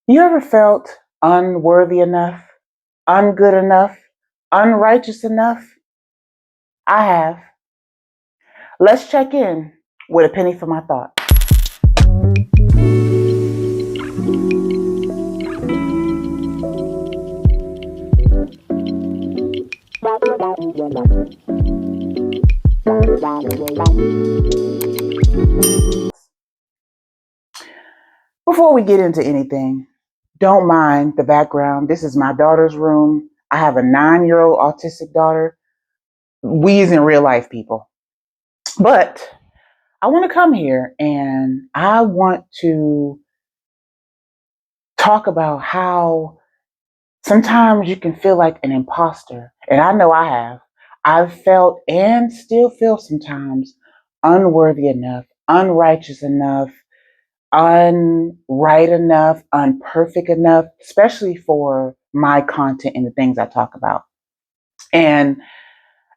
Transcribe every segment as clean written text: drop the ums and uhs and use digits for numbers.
You ever felt unworthy enough, ungood enough, unrighteous enough? I have. Let's check in with a penny for my thought. Before we get into anything, don't mind the background. This is my daughter's room. I have a 9-year-old autistic daughter. We isn't real life people. But I want to come here and I want to talk about how sometimes you can feel like an imposter. And I know I have. I've felt and still feel sometimes unworthy enough, unrighteous enough, unright enough, unperfect enough, especially for my content and the things I talk about. And,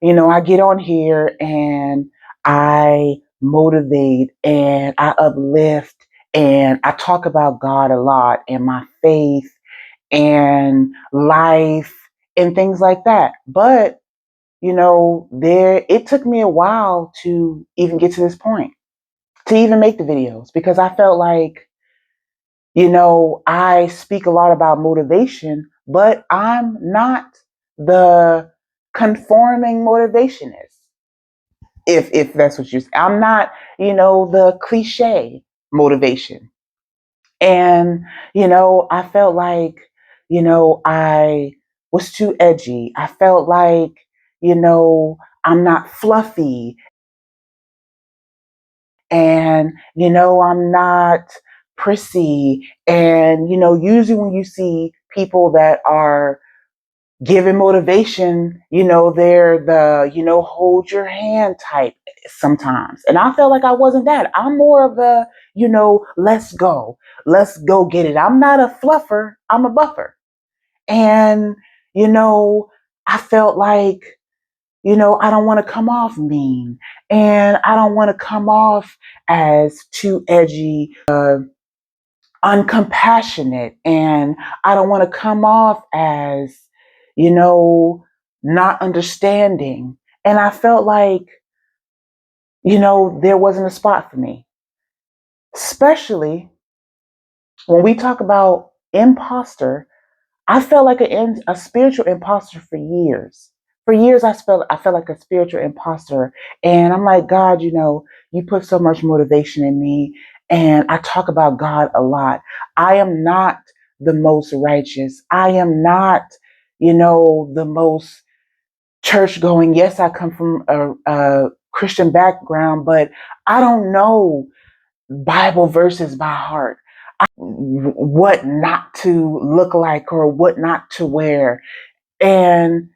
I get on here and I motivate and I uplift and I talk about God a lot and my faith and life and things like that. But, it took me a while to even get to this point, to even make the videos, because I felt like, I speak a lot about motivation, but I'm not the conforming motivationist. If that's what I'm not, the cliche motivation. And, I felt like, I was too edgy. I felt like, I'm not fluffy and, I'm not prissy. And, usually when you see people that are giving motivation, they're the, hold your hand type sometimes. And I felt like I wasn't that. I'm more of a, let's go get it. I'm not a fluffer, I'm a buffer. And, you know, I felt like, I don't want to come off mean and I don't want to come off as too edgy, uncompassionate, and I don't want to come off as, not understanding. And I felt like, there wasn't a spot for me, especially when we talk about imposter. I felt like a spiritual imposter for years. For years, I felt like a spiritual imposter. And I'm like, God, you put so much motivation in me. And I talk about God a lot. I am not the most righteous. I am not, the most church going. Yes, I come from a Christian background, but I don't know Bible verses by heart, what not to look like or what not to wear. And,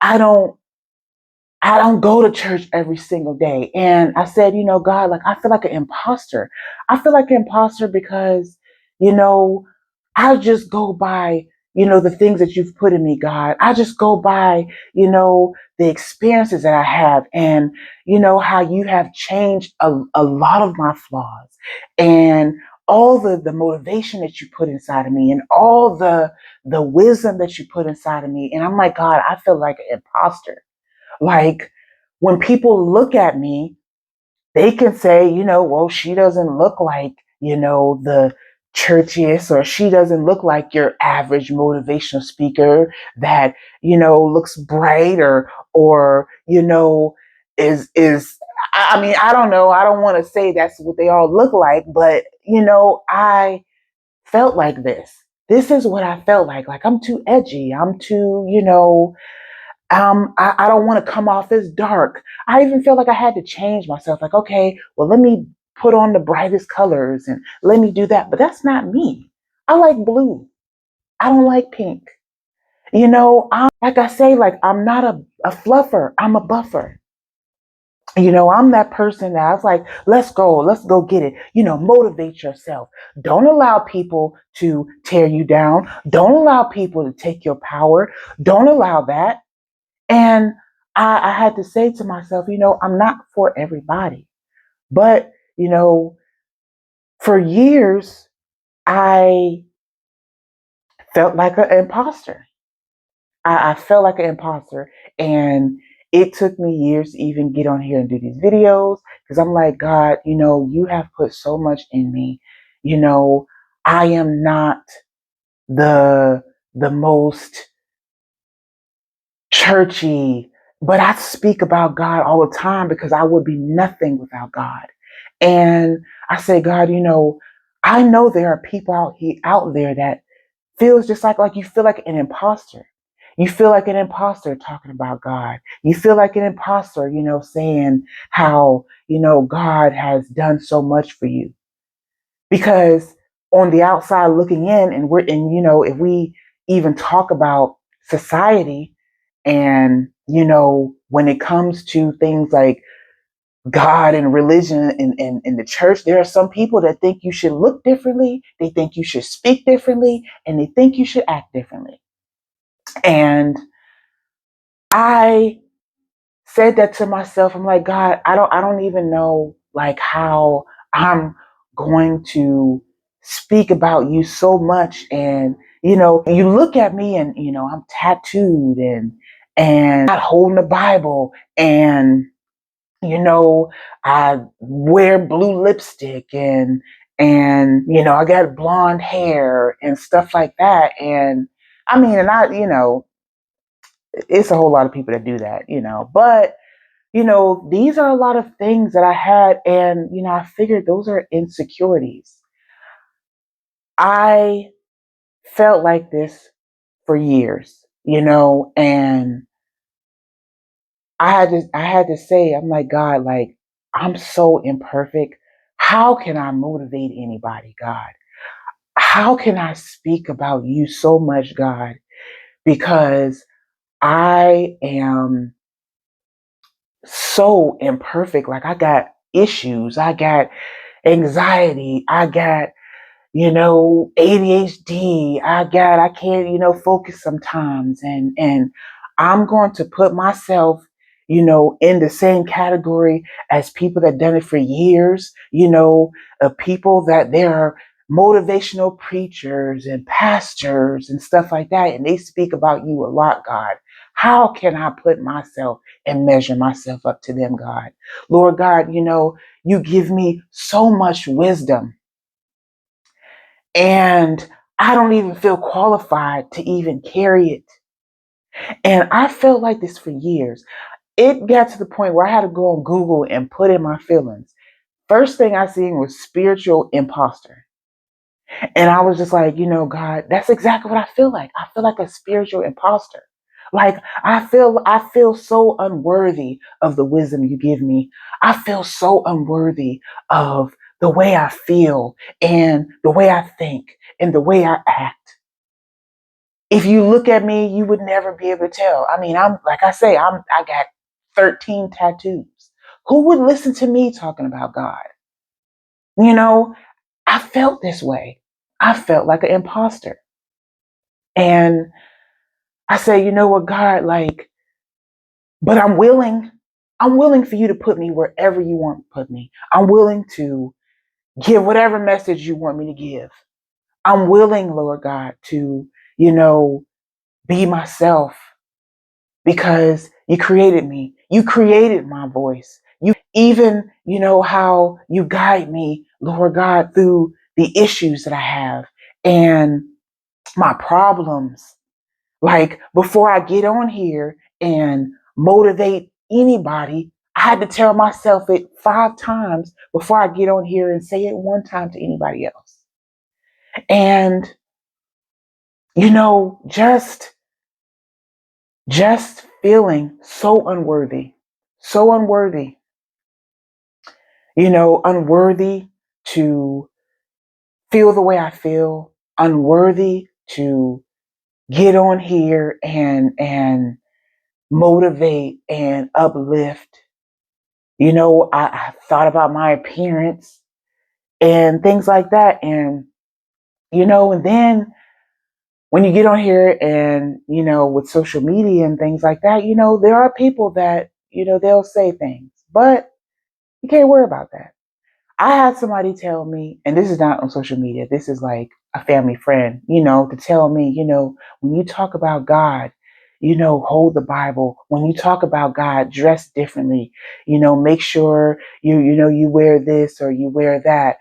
I don't I don't go to church every single day. And I said, God, like I feel like an imposter. I feel like an imposter because, you know, I just go by, the things that you've put in me, God. I just go by, the experiences that I have and, how you have changed a lot of my flaws and all the motivation that you put inside of me and all the wisdom that you put inside of me. And I'm like, God, I feel like an imposter. Like when people look at me, they can say, well, she doesn't look like, the churchiest, or she doesn't look like your average motivational speaker that, looks bright or, is, I mean, I don't know. I don't want to say that's what they all look like, but, I felt like this. This is what I felt like. Like I'm too edgy. I'm too, I don't want to come off as dark. I even feel like I had to change myself. Like, okay, well, let me put on the brightest colors and let me do that. But that's not me. I like blue. I don't like pink. Like I say, like I'm not a fluffer. I'm a buffer. I'm that person that I was like, let's go get it. Motivate yourself. Don't allow people to tear you down. Don't allow people to take your power. Don't allow that. And I had to say to myself, I'm not for everybody. But, for years, I felt like an imposter. I felt like an imposter. And it took me years to even get on here and do these videos because I'm like, God, you have put so much in me. You know, I am not the most churchy, but I speak about God all the time because I would be nothing without God. And I say, God, I know there are people out there that feels just like you feel like an imposter. You feel like an imposter talking about God. You feel like an imposter, saying how, God has done so much for you. Because on the outside looking in, if we even talk about society and, when it comes to things like God and religion and the church, there are some people that think you should look differently, they think you should speak differently, and they think you should act differently. And I said that to myself. I'm like, God, I don't even know like how I'm going to speak about you so much. And you look at me and I'm tattooed and not holding the Bible, and I wear blue lipstick and I got blonde hair and stuff like that. And I mean, and it's a whole lot of people that do that, but these are a lot of things that I had, and I figured those are insecurities. I felt like this for years, and I had to say, I'm like, God, like, I'm so imperfect. How can I motivate anybody, God? How can I speak about you so much, God? Because I am so imperfect. Like, I got issues, I got anxiety, I got ADHD. I can't, focus sometimes. And I'm going to put myself, in the same category as people that done it for years, people that they're motivational preachers and pastors and stuff like that. And they speak about you a lot, God. How can I put myself and measure myself up to them, God? Lord God, you give me so much wisdom, and I don't even feel qualified to even carry it. And I felt like this for years. It got to the point where I had to go on Google and put in my feelings. First thing I seen was spiritual imposter. And I was just like, God, that's exactly what I feel like. I feel like a spiritual imposter. Like I feel so unworthy of the wisdom you give me. I feel so unworthy of the way I feel and the way I think and the way I act. If you look at me, you would never be able to tell. I mean, I'm like I say, I got 13 tattoos. Who would listen to me talking about God? You know, I felt this way. I felt like an imposter. And I say, you know what, God, like, but I'm willing. I'm willing for you to put me wherever you want to put me. I'm willing to give whatever message you want me to give. I'm willing, Lord God, to, be myself because you created me. You created my voice. You even, how you guide me, Lord God, through the issues that I have and my problems. Like before I get on here and motivate anybody, I had to tell myself it 5 times before I get on here and say it one time to anybody else. And, just feeling so unworthy, unworthy to feel the way I feel, unworthy to get on here and motivate and uplift. I thought about my appearance and things like that. And, and then when you get on here and, with social media and things like that, there are people that, they'll say things, but you can't worry about that. I had somebody tell me, and this is not on social media, this is like a family friend, to tell me, when you talk about God, hold the Bible. When you talk about God, dress differently. Make sure you wear this or you wear that.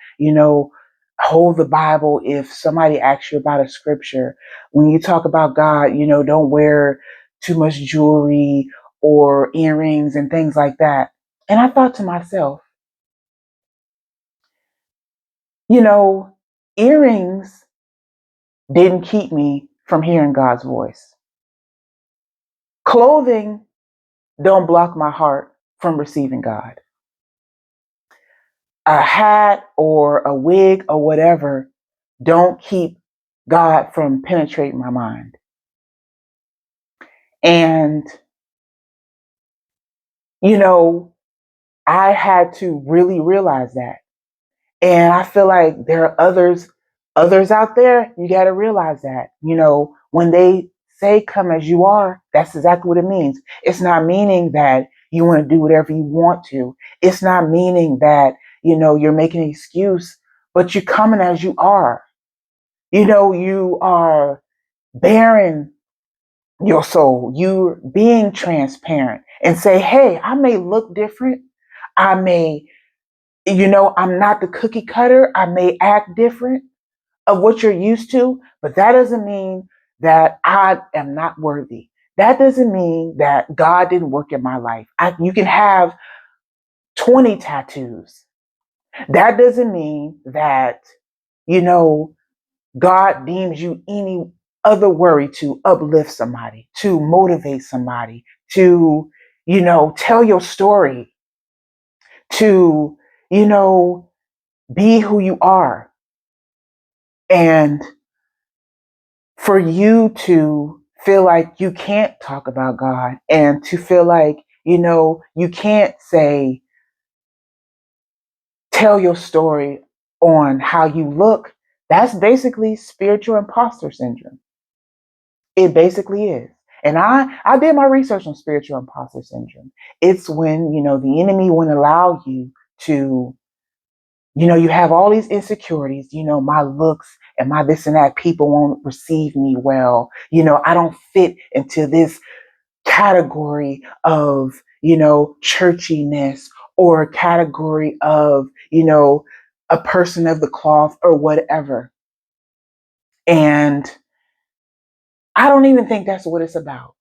Hold the Bible if somebody asks you about a scripture. When you talk about God, don't wear too much jewelry or earrings and things like that. And I thought to myself, earrings didn't keep me from hearing God's voice. Clothing don't block my heart from receiving God. A hat or a wig or whatever don't keep God from penetrating my mind. And, I had to really realize that. And I feel like there are others out there, you got to realize that, when they say come as you are, that's exactly what it means. It's not meaning that you want to do whatever you want to. It's not meaning that, you're making an excuse, but you're coming as you are. You are bearing your soul. You're being transparent and say, hey, I may look different. I may, I'm not the cookie cutter. I may act different of what you're used to, but that doesn't mean that I am not worthy. That doesn't mean that God didn't work in my life. You can have 20 tattoos. That doesn't mean that, you know, God deems you any other worry to uplift somebody, to motivate somebody, to, tell your story, to, be who you are. And for you to feel like you can't talk about God and to feel like, you can't tell your story on how you look, that's basically spiritual imposter syndrome. It basically is. And I did my research on spiritual imposter syndrome. It's when, the enemy won't allow you to, you have all these insecurities, my looks and my this and that, people won't receive me well. I don't fit into this category of, churchiness or category of, a person of the cloth or whatever. And I don't even think that's what it's about.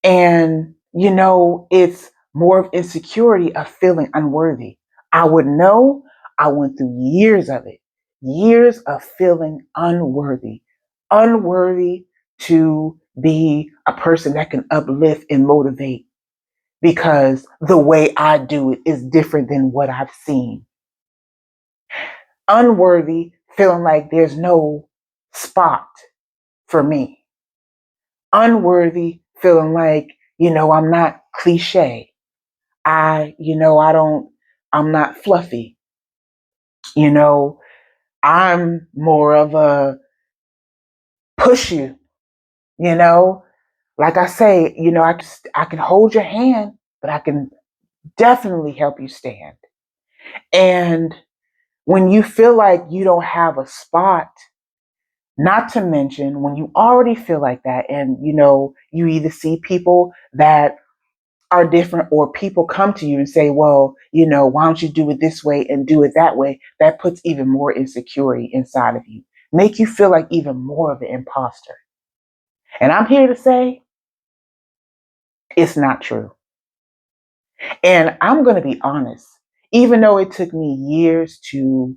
And, it's more of insecurity of feeling unworthy. I would know. I went through years of it, years of feeling unworthy to be a person that can uplift and motivate because the way I do it is different than what I've seen. Unworthy, feeling like there's no spot for me. Unworthy, feeling like, I'm not cliche. I'm not fluffy. I'm more of a push you, like I say, I can hold your hand, but I can definitely help you stand. And when you feel like you don't have a spot, not to mention when you already feel like that, and you either see people that are different or people come to you and say, well, why don't you do it this way and do it that way? That puts even more insecurity inside of you, make you feel like even more of an imposter. And I'm here to say it's not true. And I'm going to be honest, even though it took me years to,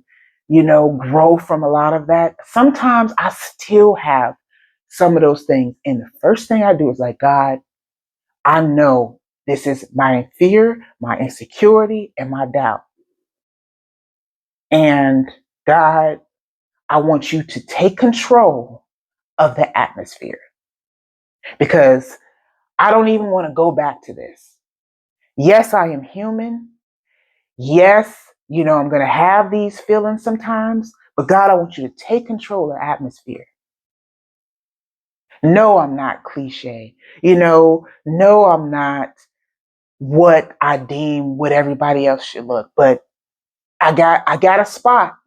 grow from a lot of that, sometimes I still have some of those things. And the first thing I do is like, God, I know this is my fear, my insecurity, and my doubt. And God, I want you to take control of the atmosphere because I don't even want to go back to this. Yes, I am human. Yes, I'm going to have these feelings sometimes, but God, I want you to take control of the atmosphere. No, I'm not cliche. No, I'm not what I deem what everybody else should look, but I got a spot.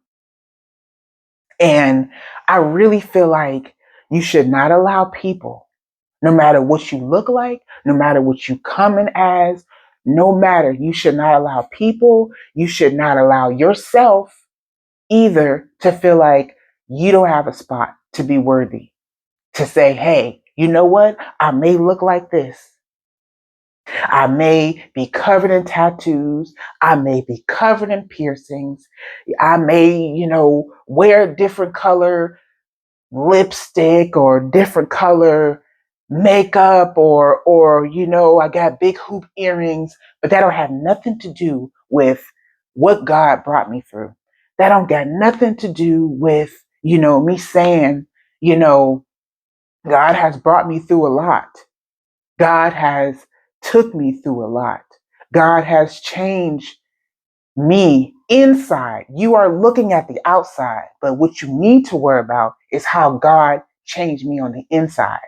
And I really feel like you should not allow people, no matter what you look like, no matter what you come in as, no matter, you should not allow people, you should not allow yourself either to feel like you don't have a spot to be worthy. To say, hey, you know what? I may look like this. I may be covered in tattoos. I may be covered in piercings. I may, wear different color lipstick or different color makeup or I got big hoop earrings, but that don't have nothing to do with what God brought me through. That don't got nothing to do with, me saying, God has brought me through a lot. God has took me through a lot. God has changed me inside. You are looking at the outside, but what you need to worry about is how God changed me on the inside.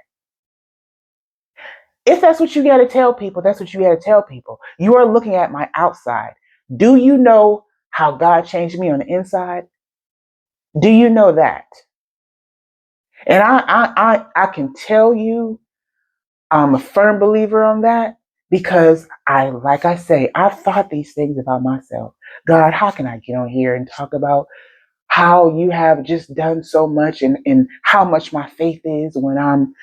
If that's what you got to tell people, that's what you got to tell people. You are looking at my outside. Do you know how God changed me on the inside? Do you know that? And I can tell you, I'm a firm believer on that because like I say, I've thought these things about myself. God, how can I get on here and talk about how you have just done so much and how much my faith is when I'm,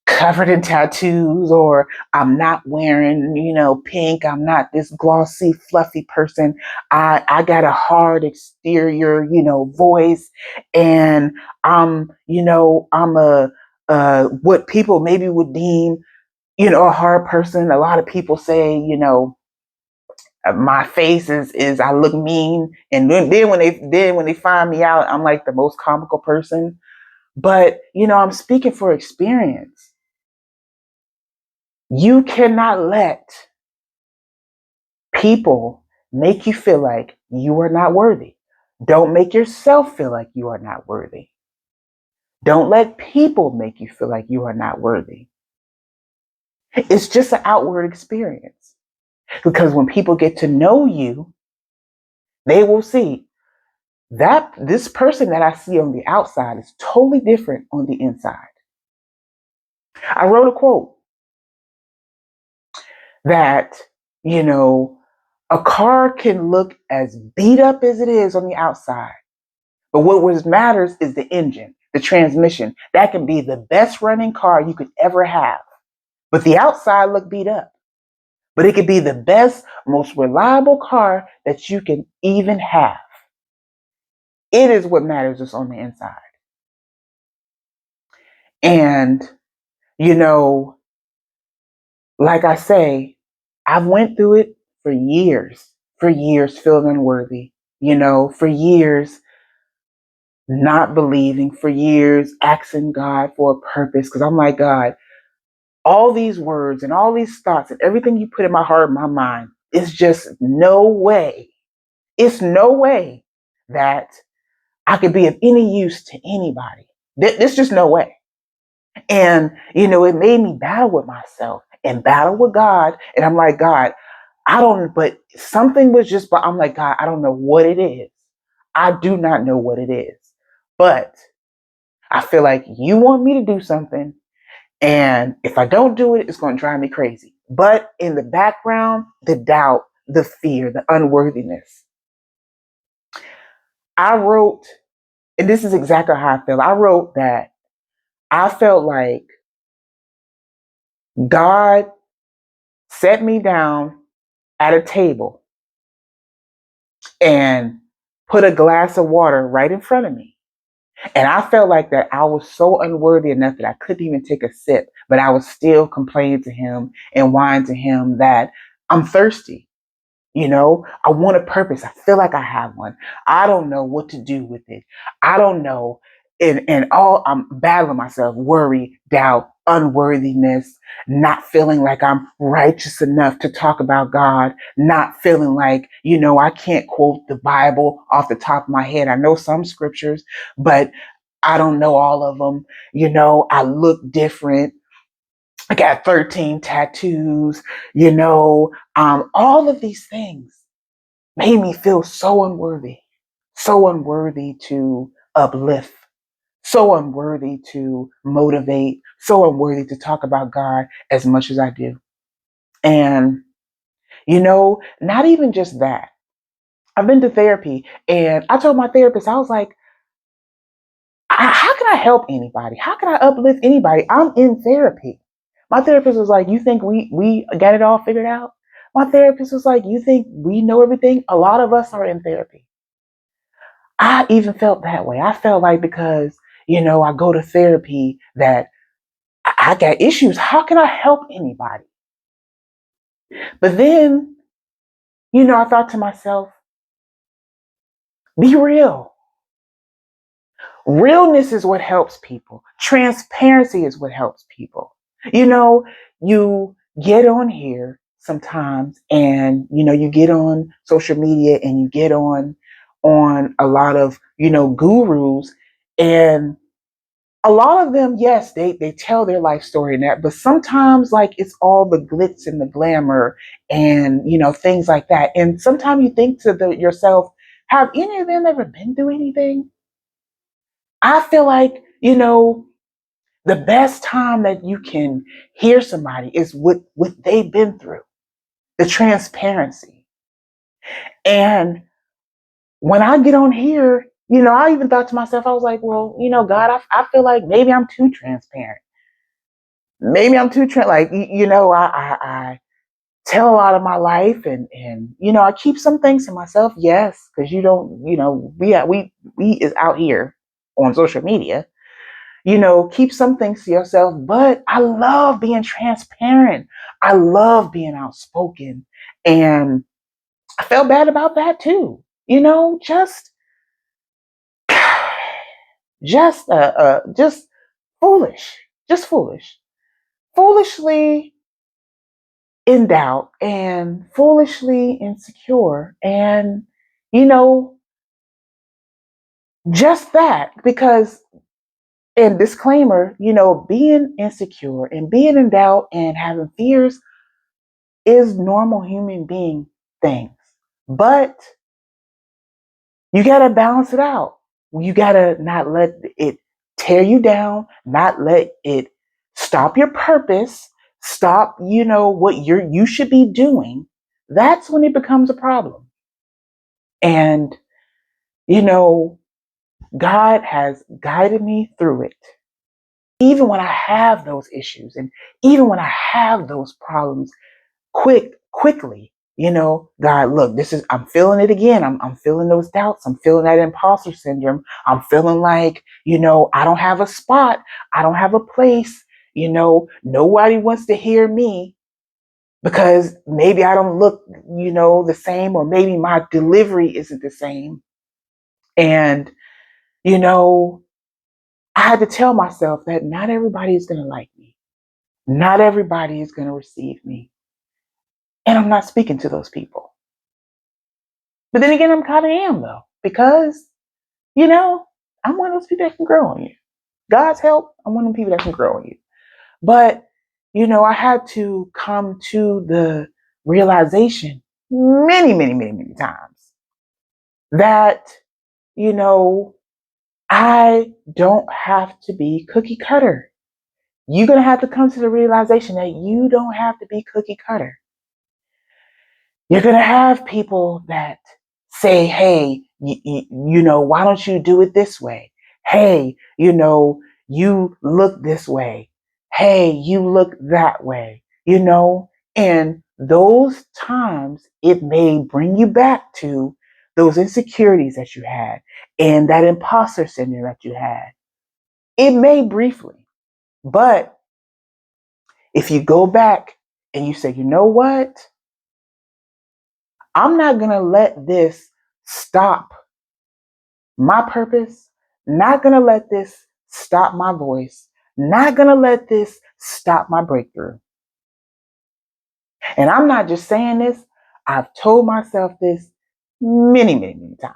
covered in tattoos or I'm not wearing, pink. I'm not this glossy, fluffy person. I got a hard exterior, voice and I'm what people maybe would deem, a hard person. A lot of people say, my face is I look mean, and then when they find me out, I'm like the most comical person. But I'm speaking for experience. You cannot let people make you feel like you are not worthy. Don't make yourself feel like you are not worthy. Don't let people make you feel like you are not worthy. It's just an outward experience. Because when people get to know you, they will see that this person that I see on the outside is totally different on the inside. I wrote a quote that, a car can look as beat up as it is on the outside, but what matters is the engine, the transmission. That can be the best running car you could ever have, but the outside look beat up. But it could be the best, most reliable car that you can even have. It is what matters is on the inside. And, you know, like I say, I've went through it for years feeling unworthy, for years not believing, for years asking God for a purpose. Because I'm like, God, all these words and all these thoughts and everything you put in my heart and my mind, it's just no way. It's no way that I could be of any use to anybody. There's just no way. And, it made me battle with myself and battle with God. And I'm like, God, but something was but I'm like, God, I don't know what it is. I do not know what it is. But I feel like you want me to do something. And if I don't do it, it's going to drive me crazy. But in the background, the doubt, the fear, the unworthiness. I wrote, and this is exactly how I feel. I wrote that I felt like God set me down at a table and put a glass of water right in front of me. And I felt like that I was so unworthy enough that I couldn't even take a sip, but I was still complaining to him and whining to him that I'm thirsty. I want a purpose. I feel like I have one. I don't know what to do with it. I don't know. And all I'm battling myself, worry, doubt, unworthiness, not feeling like I'm righteous enough to talk about God, not feeling like, I can't quote the Bible off the top of my head. I know some scriptures, but I don't know all of them. I look different. I got 13 tattoos, all of these things made me feel so unworthy. so unworthy to uplift, so unworthy to motivate, so unworthy to talk about God as much as I do. And, not even just that. I've been to therapy and I told my therapist, I was like, how can I help anybody? How can I uplift anybody? I'm in therapy. My therapist was like, you think we got it all figured out? My therapist was like, you think we know everything? A lot of us are in therapy. I even felt that way. I felt like because, I go to therapy that I got issues. How can I help anybody? But then, I thought to myself, be real. Realness is what helps people. Transparency is what helps people. You get on here sometimes and you get on social media and you get on a lot of, gurus, and a lot of them, yes, they tell their life story in that, but sometimes like it's all the glitz and the glamour and things like that. And sometimes you think to yourself, have any of them ever been through anything? I feel like, the best time that you can hear somebody is what they've been through, the transparency. And when I get on here, I even thought to myself, I was like, well, God, I feel like maybe I'm too transparent. Maybe I'm too, I tell a lot of my life and I keep some things to myself. Yes. Cause you don't, we is out here on social media. Keep some things to yourself, but I love being transparent. I love being outspoken. And I felt bad about that too. Just foolish, just foolishly in doubt and foolishly insecure. And, you know, just that because, and disclaimer, being insecure and being in doubt and having fears is normal human being things. But you got to balance it out. You got to not let it tear you down, not let it stop your purpose, stop, what you should be doing. That's when it becomes a problem. And, you know, God has guided me through it. Even when I have those issues and even when I have those problems, quickly, God, look, I'm feeling it again. I'm feeling those doubts. I'm feeling that imposter syndrome. I'm feeling like, I don't have a spot. I don't have a place. Nobody wants to hear me because maybe I don't look, the same, or maybe my delivery isn't the same. And, I had to tell myself that not everybody is going to like me. Not everybody is going to receive me. And I'm not speaking to those people. But then again, I'm kind of am though, because, I'm one of those people that can grow on you. God's help, I'm one of the people that can grow on you. But, I had to come to the realization many, many, many, many times that, I don't have to be cookie cutter. You're going to have to come to the realization that you don't have to be cookie cutter. You're going to have people that say, hey, why don't you do it this way? Hey, you look this way. Hey, you look that way, and those times it may bring you back to those insecurities that you had and that imposter syndrome that you had. It may briefly, but if you go back and you say, you know what? I'm not going to let this stop my purpose, not going to let this stop my voice, not going to let this stop my breakthrough. And I'm not just saying this, I've told myself this many, many, many times.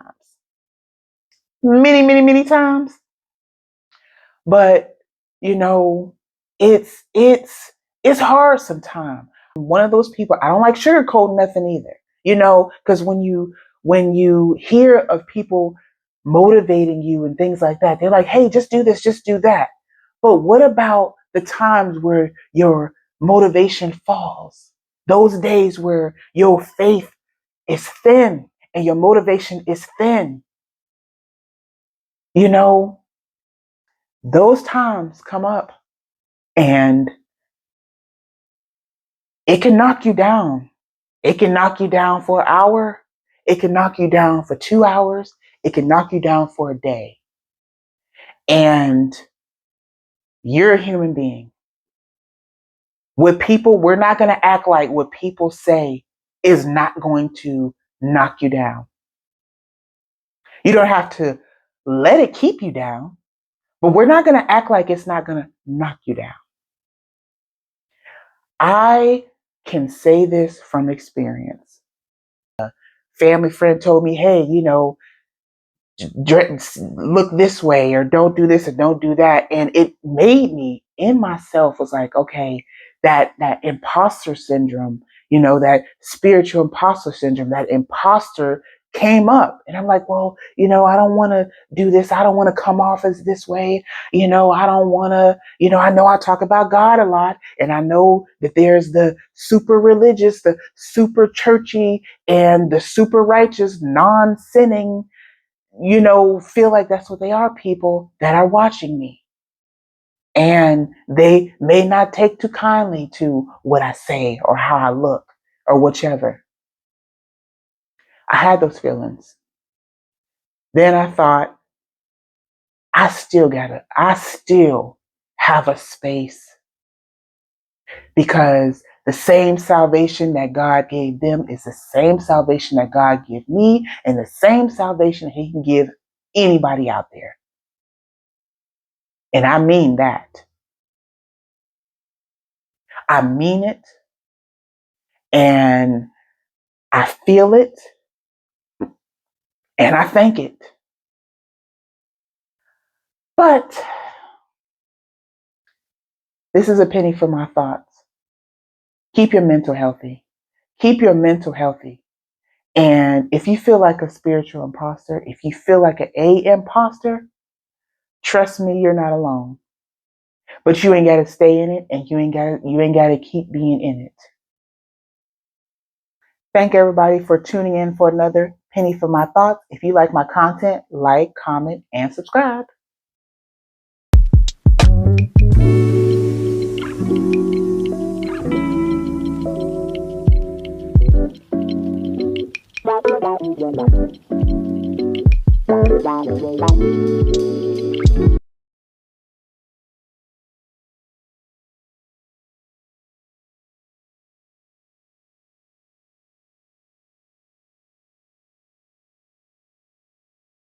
Many, many, many times. But, it's hard sometimes. I'm one of those people, I don't like sugarcoating nothing either. Because when you hear of people motivating you and things like that. They're like, hey, just do this, just do that. But what about the times where your motivation falls? Those days where your faith is thin and your motivation is thin. You know, those times come up and it can knock you down. It can knock you down for an hour. It can knock you down for 2 hours. It can knock you down for a day. And you're a human being. We're not going to act like what people say is not going to knock you down. You don't have to let it keep you down, but we're not going to act like it's not going to knock you down. I can say this from experience. A family friend told me, hey, look this way, or don't do this, or don't do that. And it made me in myself was like, okay, that imposter syndrome, that spiritual imposter syndrome, that imposter came up. And I'm like, well, I don't want to do this. I don't want to come off as this way. I don't want to, I know I talk about God a lot, and I know that there's the super religious, the super churchy, and the super righteous, non-sinning, feel like that's what they are, people that are watching me. And they may not take too kindly to what I say or how I look or whichever. I had those feelings. Then I thought, I still have a space, because the same salvation that God gave them is the same salvation that God gave me, and the same salvation He can give anybody out there. And I mean that. I mean it, and I feel it, and I thank it. But this is a penny for my thoughts. Keep your mental healthy. Keep your mental healthy. And if you feel like a spiritual imposter, if you feel like an imposter, trust me, you're not alone. But you ain't got to stay in it, and you ain't got to keep being in it. Thank everybody for tuning in for another penny for my thoughts. If you like my content, like, comment, and subscribe.